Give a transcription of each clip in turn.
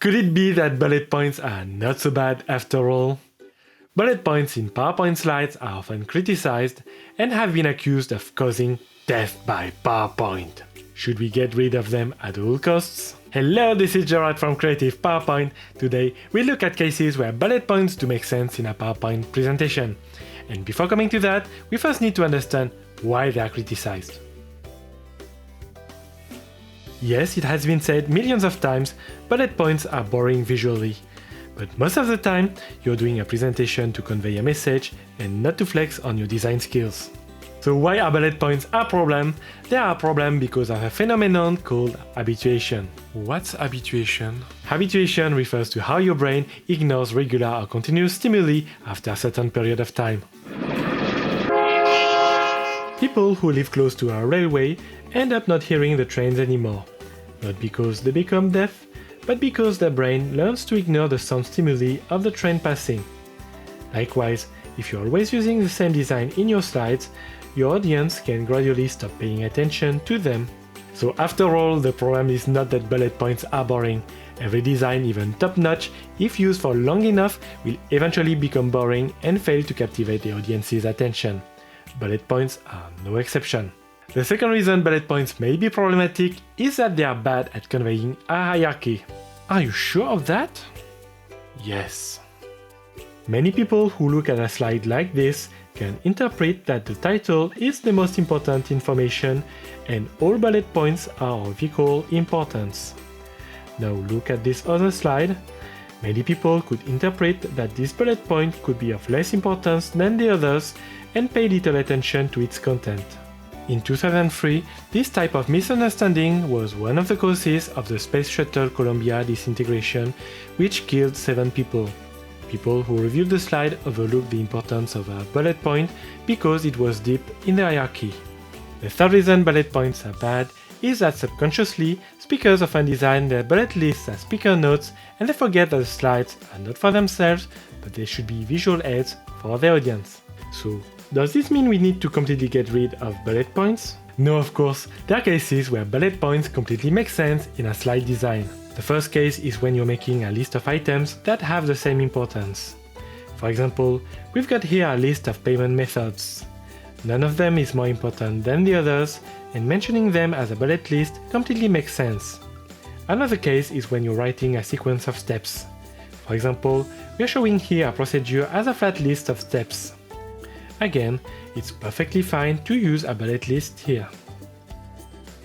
Could it be that bullet points are not so bad after all? Bullet points in PowerPoint slides are often criticized and have been accused of causing death by PowerPoint. Should we get rid of them at all costs? Hello, this is Gerard from Creative PowerPoint. Today, we look at cases where bullet points do make sense in a PowerPoint presentation. And before coming to that, we first need to understand why they are criticized. Yes, it has been said millions of times, bullet points are boring visually. But most of the time, you're doing a presentation to convey a message and not to flex on your design skills. So why are bullet points a problem? They are a problem because of a phenomenon called habituation. What's habituation? Habituation refers to how your brain ignores regular or continuous stimuli after a certain period of time. People who live close to a railway end up not hearing the trains anymore. Not because they become deaf, but because their brain learns to ignore the sound stimuli of the train passing. Likewise, if you're always using the same design in your slides, your audience can gradually stop paying attention to them. So after all, the problem is not that bullet points are boring. Every design, even top-notch, if used for long enough, will eventually become boring and fail to captivate the audience's attention. Bullet points are no exception. The second reason bullet points may be problematic is that they are bad at conveying a hierarchy. Are you sure of that? Yes. Many people who look at a slide like this can interpret that the title is the most important information and all bullet points are of equal importance. Now look at this other slide. Many people could interpret that this bullet point could be of less importance than the others and pay little attention to its content. In 2003, this type of misunderstanding was one of the causes of the Space Shuttle Columbia disintegration, which killed 7 people. People who reviewed the slide overlooked the importance of a bullet point because it was deep in the hierarchy. The third reason bullet points are bad is that subconsciously, speakers often design their bullet lists as speaker notes and they forget that the slides are not for themselves, but they should be visual aids for their audience. So, does this mean we need to completely get rid of bullet points? No, of course, there are cases where bullet points completely make sense in a slide design. The first case is when you're making a list of items that have the same importance. For example, we've got here a list of payment methods. None of them is more important than the others, and mentioning them as a bullet list completely makes sense. Another case is when you're writing a sequence of steps. For example, we are showing here a procedure as a flat list of steps. Again, it's perfectly fine to use a bullet list here.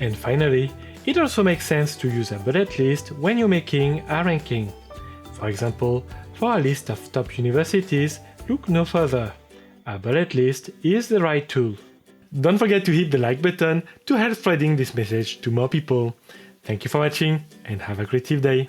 And finally, it also makes sense to use a bullet list when you're making a ranking. For example, for a list of top universities, look no further. A bullet list is the right tool. Don't forget to hit the like button to help spreading this message to more people. Thank you for watching and have a creative day.